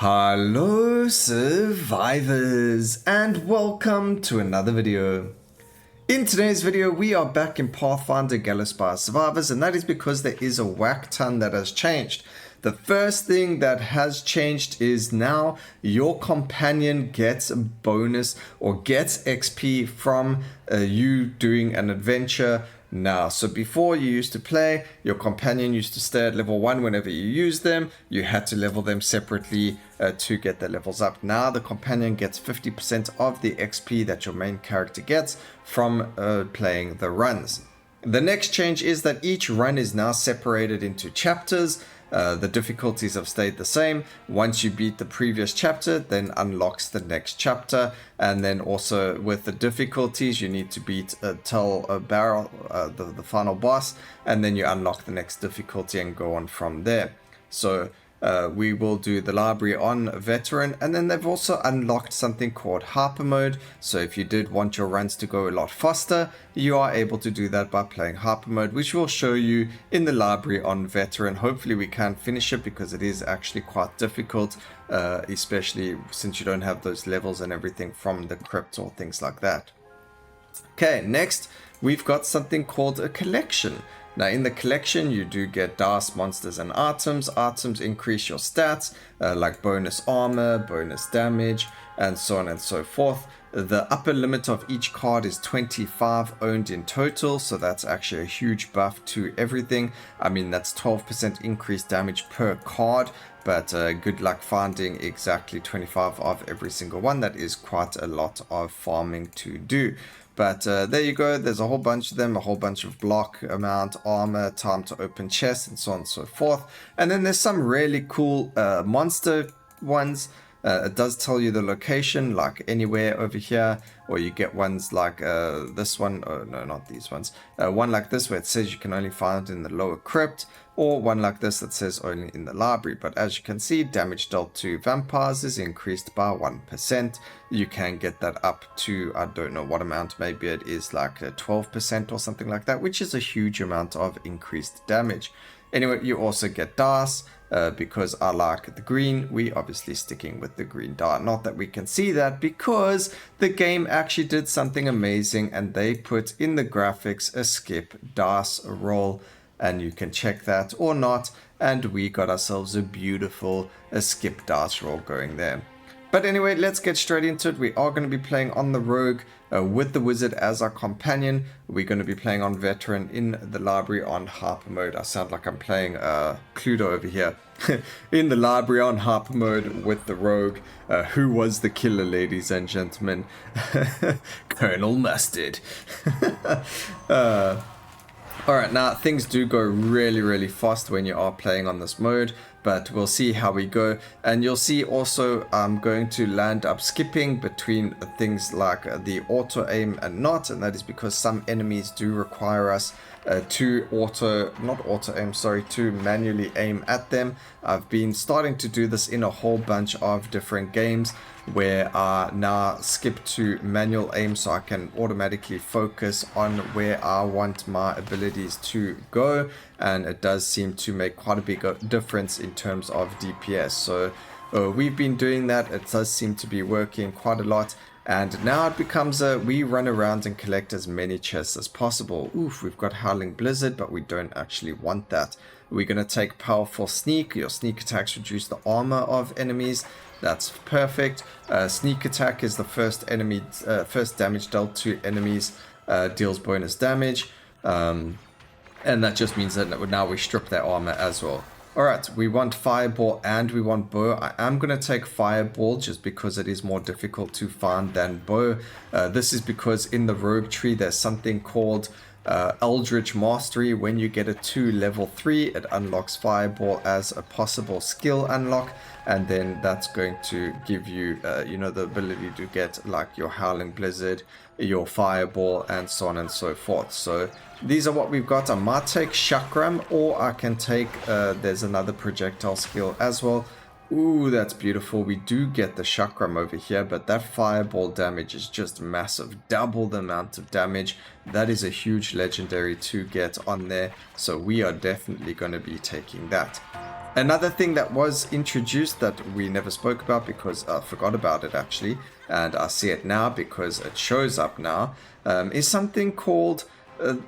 Hello survivors and welcome to another video. In today's video we are back in Pathfinder Gallowspire survivors, and that is because there is a whack ton that has changed. The first thing that has changed is now your companion gets a bonus or gets XP from you doing an adventure now. So before you used to play, your companion used to stay at level 1 whenever you used them. You had to level them separately to get their levels up. Now the companion gets 50% of the XP that your main character gets from playing the runs. The next change is that each run is now separated into chapters. The difficulties have stayed the same. Once you beat the previous chapter, then unlocks the next chapter. And then also with the difficulties, you need to beat Tell Barrel, the final boss, and then you unlock the next difficulty and go on from there. So we will do the library on veteran, and then they've also unlocked something called hyper mode. So if you did want your runs to go a lot faster, you are able to do that by playing hyper mode, which we'll show you in the library on veteran. Hopefully we can finish it because it is actually quite difficult, especially since you don't have those levels and everything from the crypt or things like that. Okay, next we've got something called a collection. Now in the collection you do get dice, monsters and items. Items increase your stats like bonus armor, bonus damage, and so on and so forth. The upper limit of each card is 25 owned in total, so that's actually a huge buff to everything. I mean, that's 12% increased damage per card, but good luck finding exactly 25 of every single one. That is quite a lot of farming to do. But there you go, there's a whole bunch of them, a whole bunch of block amount, armor, time to open chests, and so on and so forth. And then there's some really cool monster ones. It does tell you the location, like anywhere over here, or you get ones like this one. Oh no, not these ones. One like this where it says you can only find it in the lower crypt, or one like this that says only in the library. But as you can see, damage dealt to vampires is increased by 1%. You can get that up to, I don't know what amount, maybe it is like 12% or something like that, which is a huge amount of increased damage. Anyway, you also get dice. Because I like the green, we obviously sticking with the green die. Not that we can see that because the game actually did something amazing and they put in the graphics a skip dice roll, and you can check that or not, and we got ourselves a beautiful skip dice roll going there. But anyway, let's get straight into it. We are going to be playing on the rogue with the wizard as our companion. We're going to be playing on veteran in the library on hyper mode. I sound like I'm playing Cluedo over here. In the library on hyper mode with the rogue. Who was the killer, ladies and gentlemen? Colonel Mustard. Alright, now things do go really fast when you are playing on this mode, but we'll see how we go. And you'll see also I'm going to land up skipping between things like the auto aim and not, and that is because some enemies do require us to manually aim at them. I've been starting to do this in a whole bunch of different games where I now skip to manual aim so I can automatically focus on where I want my abilities to go, and it does seem to make quite a big difference in terms of DPS. So we've been doing that. It does seem to be working quite a lot. And now it becomes we run around and collect as many chests as possible. Oof, we've got Howling Blizzard, but we don't actually want that. We're going to take Powerful Sneak. Your sneak attacks reduce the armor of enemies. That's perfect. Sneak attack is the first damage dealt to enemies, deals bonus damage. And that just means that now we strip their armor as well. Alright, we want Fireball and we want Bow. I am going to take Fireball just because it is more difficult to find than Bow. This is because in the Rogue tree there's something called Eldritch Mastery. When you get it to level 3, it unlocks Fireball as a possible skill unlock, and then that's going to give you the ability to get like your Howling Blizzard, your Fireball, and so on and so forth. So these are what we've got. I might take Chakram, or I can take there's another projectile skill as well. Ooh, that's beautiful. We do get the chakram over here, but that fireball damage is just massive. Double the amount of damage. That is a huge legendary to get on there. So we are definitely going to be taking that. Another thing that was introduced that we never spoke about because I forgot about it actually, and I see it now because it shows up now, is something called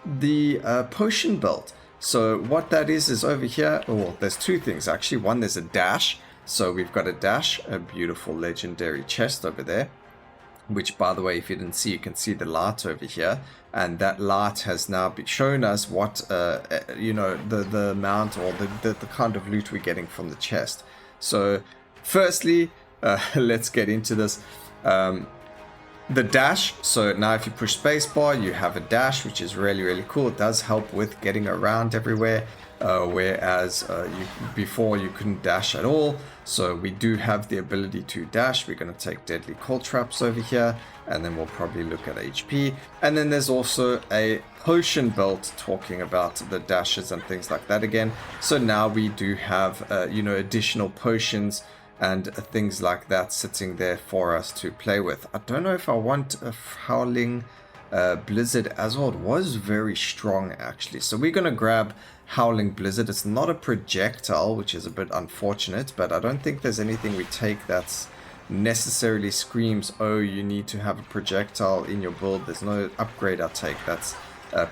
the potion belt. So what that is over here, well, there's two things actually. One, there's a dash. So we've got a dash, a beautiful legendary chest over there, which, by the way, if you didn't see, you can see the light over here. And that light has now shown us what, you know, the amount or the kind of loot we're getting from the chest. So firstly, let's get into this. The dash, so now if you push spacebar, you have a dash, which is really, really cool. It does help with getting around everywhere, whereas before you couldn't dash at all. So we do have the ability to dash. We're going to take deadly cold traps over here, and then we'll probably look at HP. And then there's also a potion belt talking about the dashes and things like that again. So now we do have, you know, additional potions and things like that sitting there for us to play with. I don't know if I want a Howling Blizzard as well. It was very strong actually. So we're going to grab Howling Blizzard. It's not a projectile, which is a bit unfortunate, but I don't think there's anything we take that's necessarily screams, oh, you need to have a projectile in your build. There's no upgrade I take that's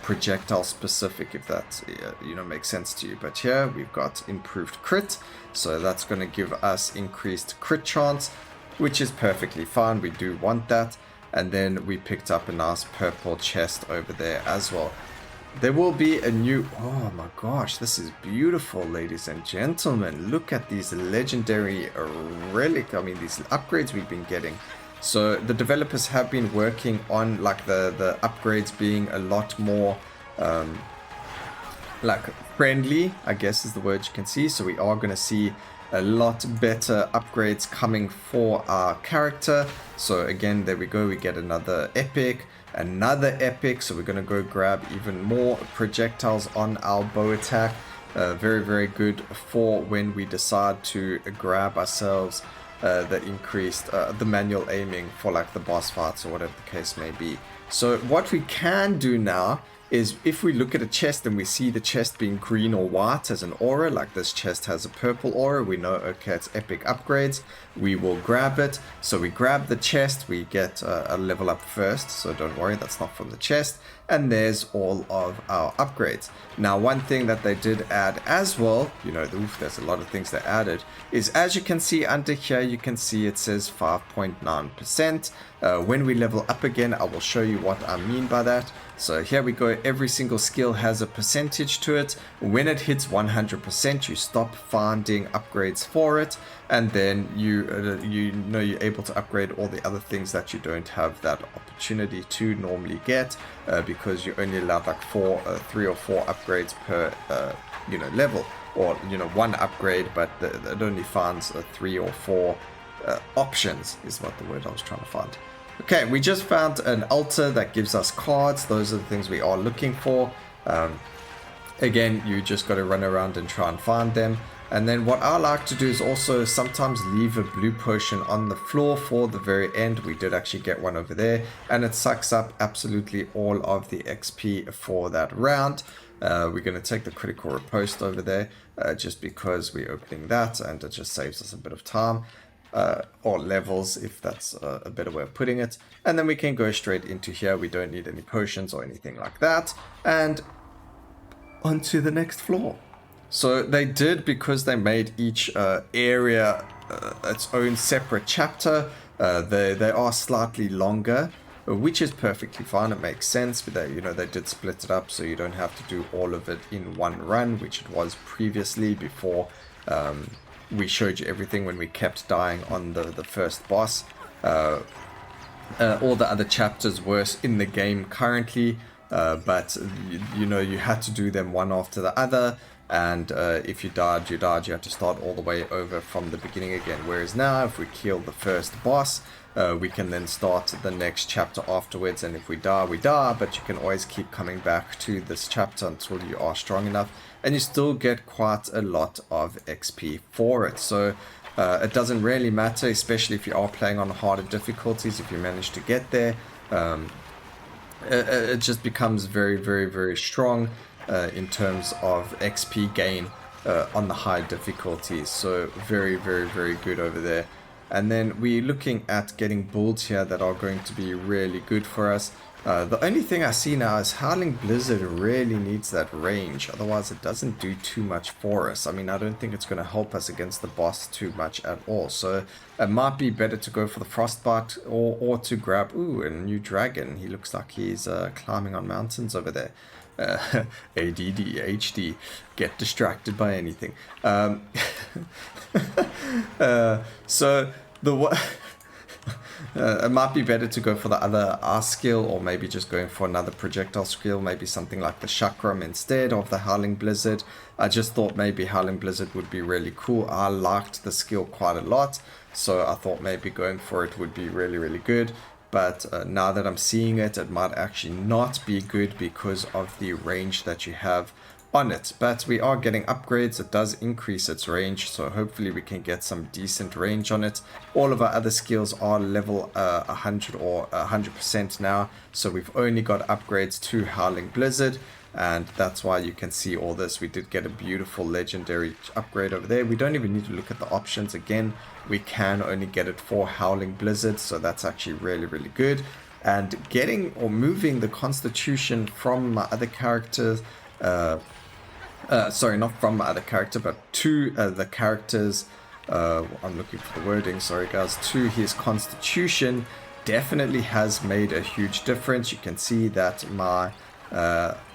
projectile specific, if that you know, makes sense to you. But here we've got improved crit, so that's going to give us increased crit chance, which is perfectly fine. We do want that. And then we picked up a nice purple chest over there as well. There will be a new, oh my gosh, this is beautiful, ladies and gentlemen. Look at these legendary relic, I mean these upgrades we've been getting. So the developers have been working on like the upgrades being a lot more like friendly, I guess is the word you can see. So we are going to see a lot better upgrades coming for our character. So again, there we go, we get another epic. So we're going to go grab even more projectiles on our bow attack. Very, very good for when we decide to grab ourselves the increased, the manual aiming for like the boss fights or whatever the case may be. So what we can do now is if we look at a chest and we see the chest being green or white as an aura, like this chest has a purple aura, we know, okay, it's epic upgrades, we will grab it. So we grab the chest, we get a level up first, so don't worry, that's not from the chest. And there's all of our upgrades. Now, one thing that they did add as well, you know, there's a lot of things they added, is as you can see under here, you can see it says 5.9%. When we level up again, I will show you what I mean by that. So here we go, every single skill has a percentage to it. When it hits 100%, you stop finding upgrades for it, and then you know you're able to upgrade all the other things that you don't have that opportunity to normally get, because you only allowed like 3 or 4 upgrades per you know, level, or you know, 1 upgrade, but it only finds 3 or 4 options is what the word I was trying to find. Okay, we just found an altar that gives us cards. Those are the things we are looking for. Again, you just got to run around and try and find them. And then what I like to do is also sometimes leave a blue potion on the floor for the very end. We did actually get one over there, and it sucks up absolutely all of the XP for that round. We're going to take the critical riposte over there just because we're opening that, and it just saves us a bit of time. Or levels, if that's a better way of putting it. And then we can go straight into here. We don't need any potions or anything like that. And onto the next floor. So they did, because they made each area its own separate chapter, they are slightly longer, which is perfectly fine. It makes sense, but they, you know, they did split it up so you don't have to do all of it in one run, which it was previously before we showed you everything when we kept dying on the first boss. All the other chapters were in the game currently, but you know, you had to do them one after the other, and if you died, you had to start all the way over from the beginning again. Whereas now, if we kill the first boss, we can then start the next chapter afterwards, and if we die, we die, but you can always keep coming back to this chapter until you are strong enough, and you still get quite a lot of XP for it. So It doesn't really matter, especially if you are playing on harder difficulties. If you manage to get there, it just becomes very, very, very strong in terms of XP gain on the high difficulties. So very, very, very good over there. And then we're looking at getting builds here that are going to be really good for us. The only thing I see now is Howling Blizzard really needs that range, otherwise it doesn't do too much for us. I mean, I don't think it's going to help us against the boss too much at all. So it might be better to go for the Frostbite or to grab, ooh, a new dragon. He looks like he's climbing on mountains over there. ADD, HD, get distracted by anything. So the it might be better to go for the other R skill, or maybe just going for another projectile skill, maybe something like the Chakram instead of the Howling Blizzard. I just thought maybe Howling Blizzard would be really cool. I liked the skill quite a lot, so I thought maybe going for it would be really, really good. But now that I'm seeing it, it might actually not be good because of the range that you have on it. But we are getting upgrades. It does increase its range, so hopefully we can get some decent range on it. All of our other skills are level 100 or 100% now, so we've only got upgrades to Howling Blizzard, and that's why you can see all this. We did get a beautiful legendary upgrade over there. We don't even need to look at the options again. We can only get it for Howling Blizzard, so that's actually really, really good. And getting or moving the constitution from my other characters, sorry, not from my other character, but to the characters, I'm looking for the wording, sorry guys, to his constitution definitely has made a huge difference. You can see that my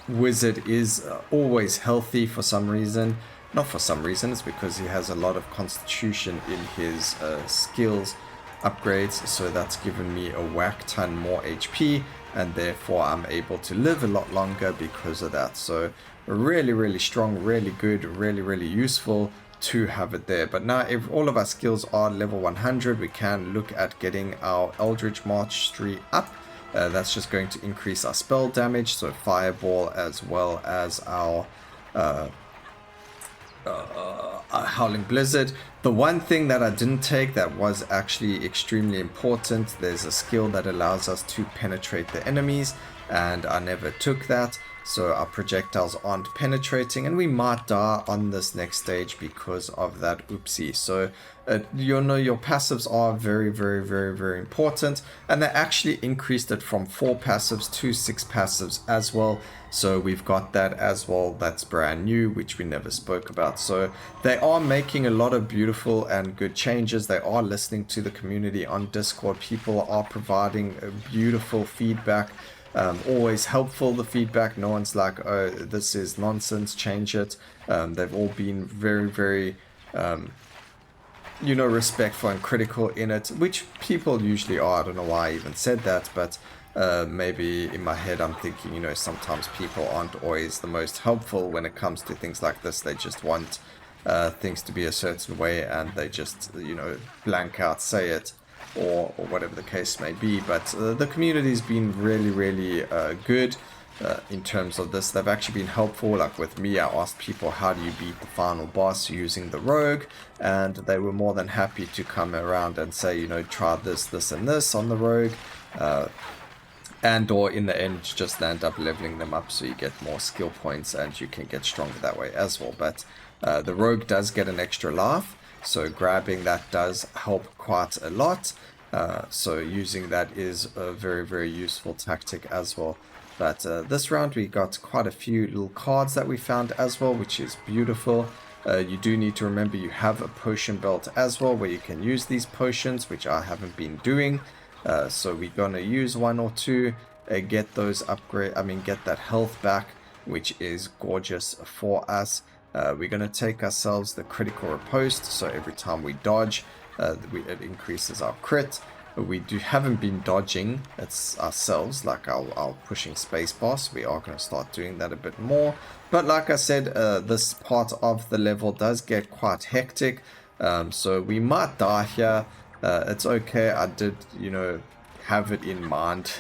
wizard is always healthy for some reason. Not for some reason, it's because he has a lot of constitution in his skills upgrades, so that's given me a whack ton more HP, and therefore I'm able to live a lot longer because of that. So really, really strong, really good, really, really useful to have it there. But now if all of our skills are level 100, we can look at getting our Eldritch Mastery up. That's just going to increase our spell damage, so Fireball, as well as our Howling Blizzard. The one thing that I didn't take that was actually extremely important, there's a skill that allows us to penetrate the enemies, and I never took that, so our projectiles aren't penetrating, and we might die on this next stage because of that. Oopsie. So you know, your passives are very, very, very, very important, and they actually increased it from 4 passives to 6 passives as well. So we've got that as well. That's brand new, which we never spoke about. So they are making a lot of beautiful and good changes. They are listening to the community on Discord. People are providing beautiful feedback. Always helpful, the feedback. No one's like, oh, this is nonsense, change it. They've all been very, very you know, respectful and critical in it, which people usually are. I don't know why I even said that, but maybe in my head I'm thinking, you know, sometimes people aren't always the most helpful when it comes to things like this. They just want things to be a certain way, and they just, you know, blank out say it, or whatever the case may be. But the community's been really, really good in terms of this. They've actually been helpful. Like with me, I asked people, how do you beat the final boss using the rogue, and they were more than happy to come around and say, you know, try this, this and this on the rogue, and or in the end just end up leveling them up so you get more skill points and you can get stronger that way as well. But the rogue does get an extra life, so grabbing that does help quite a lot. So using that is a very, very useful tactic as well. But this round we got quite a few little cards that we found as well, which is beautiful. You do need to remember you have a potion belt as well, where you can use these potions, which I haven't been doing. So we're gonna use 1 or 2, get those get that health back, which is gorgeous for us. We're gonna take ourselves the critical riposte, so every time we dodge, it increases our crit. We haven't been dodging it's ourselves, like our pushing spacebar, so we are going to start doing that a bit more. But like I said, this part of the level does get quite hectic, so we might die here. It's okay. I did, you know, have it in mind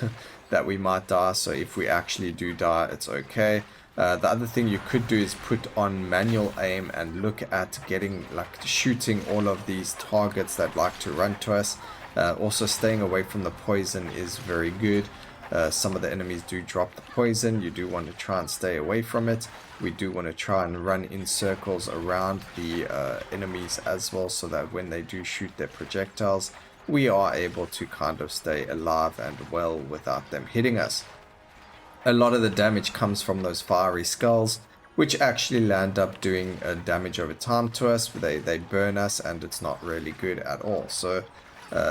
that we might die, so if we actually do die, it's okay. The other thing you could do is put on manual aim and look at getting, like, shooting all of these targets that like to run to us. Also staying away from the poison is very good. Some of the enemies do drop the poison. You do want to try and stay away from it. We do want to try and run in circles around the enemies as well, so that when they do shoot their projectiles, we are able to kind of stay alive and well without them hitting us. A lot of the damage comes from those fiery skulls, which actually land up doing damage over time to us. They burn us, and it's not really good at all. So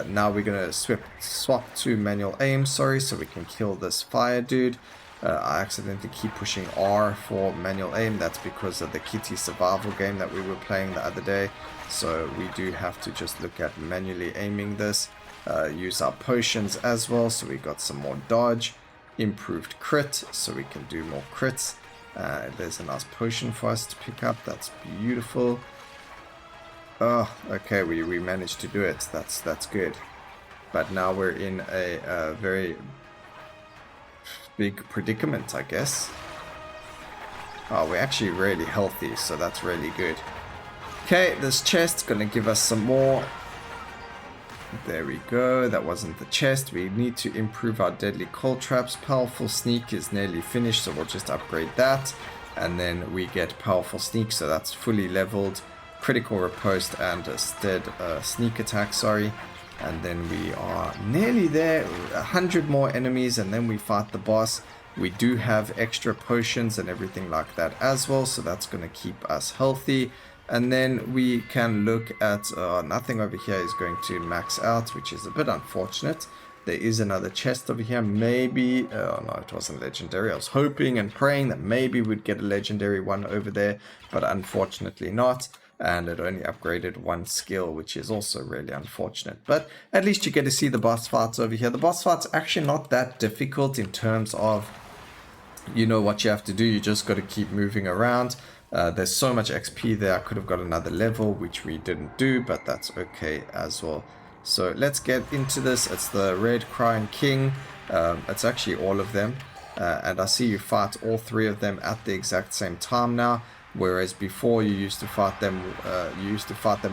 now we're going to swap to manual aim, so we can kill this fire dude. I accidentally keep pushing R for manual aim. That's because of the kitty survival game that we were playing the other day. So we do have to just look at manually aiming this. Use our potions as well, so we got some more dodge. Improved crit, so we can do more crits. There's a nice potion for us to pick up. That's beautiful. Oh, okay, we managed to do it. That's good. But now we're in a very big predicament, I guess. Oh, we're actually really healthy, so that's really good. Okay, this chest's gonna give us some more. There we go, that wasn't the chest. We need to improve our deadly cold traps. Powerful sneak is nearly finished, so we'll just upgrade that. And then we get powerful sneak, so that's fully leveled. Critical riposte and sneak attack, And then we are nearly there. 100 more enemies, and then we fight the boss. We do have extra potions and everything like that as well, so that's going to keep us healthy. And then we can look at nothing over here is going to max out, which is a bit unfortunate. There is another chest over here. Maybe, oh no, it wasn't legendary. I was hoping and praying that maybe we'd get a legendary one over there, but unfortunately not. And it only upgraded one skill, which is also really unfortunate. But at least you get to see the boss fights over here. The boss fights actually not that difficult in terms of, you know what you have to do. You just got to keep moving around. There's so much XP there. I could have got another level, which we didn't do, but that's okay as well. So let's get into this. It's the Red Crying King. It's actually all of them. And I see you fight all three of them at the exact same time now. Whereas before you used to fight them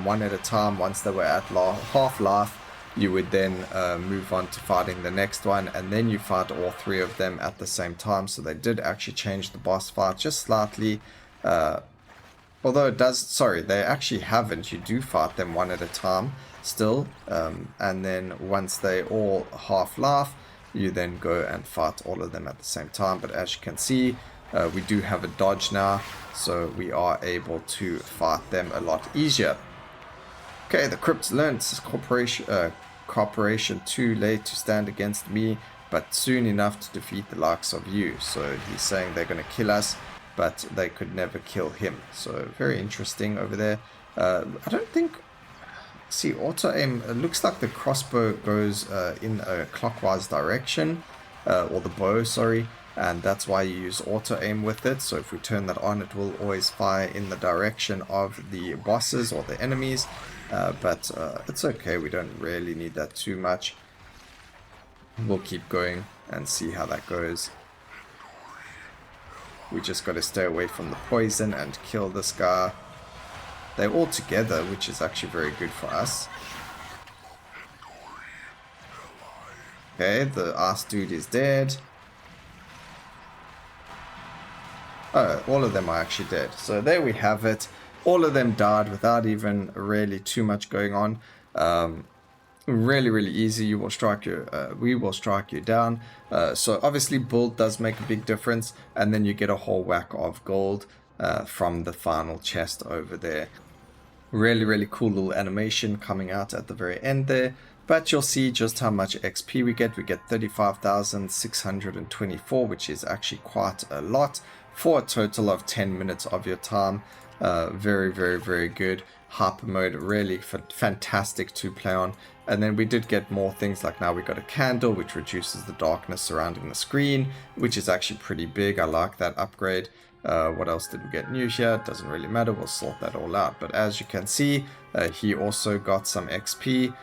one at a time. Once they were at half life, you would then move on to fighting the next one, and then you fight all three of them at the same time. So they did actually change the boss fight just slightly. Although it does, they actually haven't. You do fight them one at a time still, and then once they all half life, you then go and fight all of them at the same time. But as you can see, we do have a dodge now, so we are able to fight them a lot easier. Okay, the crypt learned cooperation too late to stand against me, but soon enough to defeat the likes of you. So he's saying they're going to kill us, but they could never kill him. So very interesting over there. I don't think... See, auto aim, it looks like the crossbow goes in a clockwise direction, or the bow, and that's why you use auto aim with it. So if we turn that on, it will always fire in the direction of the bosses or the enemies, but it's okay, we don't really need that too much. We'll keep going and see how that goes. We just got to stay away from the poison and kill this guy. They're all together, which is actually very good for us. Okay, the ass dude is dead. Oh, all of them are actually dead. So there we have it. All of them died without even really too much going on. Really easy. You will strike your we will strike you down. So obviously build does make a big difference, and then you get a whole whack of gold from the final chest over there. Really cool little animation coming out at the very end there. But you'll see just how much XP we get. We get 35,624, which is actually quite a lot for a total of 10 minutes of your time. Very good. Hyper mode, really fantastic to play on. And then we did get more things, like now we got a candle which reduces the darkness surrounding the screen, which is actually pretty big. I like that upgrade. What else did we get new here? It doesn't really matter, we'll sort that all out. But as you can see, he also got some XP.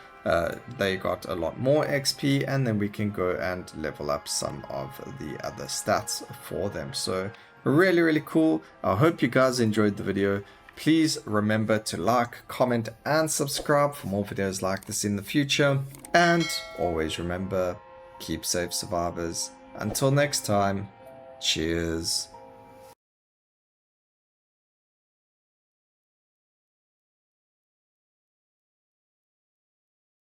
They got a lot more XP, and then we can go and level up some of the other stats for them. So Really, really cool. I hope you guys enjoyed the video. Please remember to like, comment, and subscribe for more videos like this in the future. And always remember, keep safe, survivors. Until next time, cheers.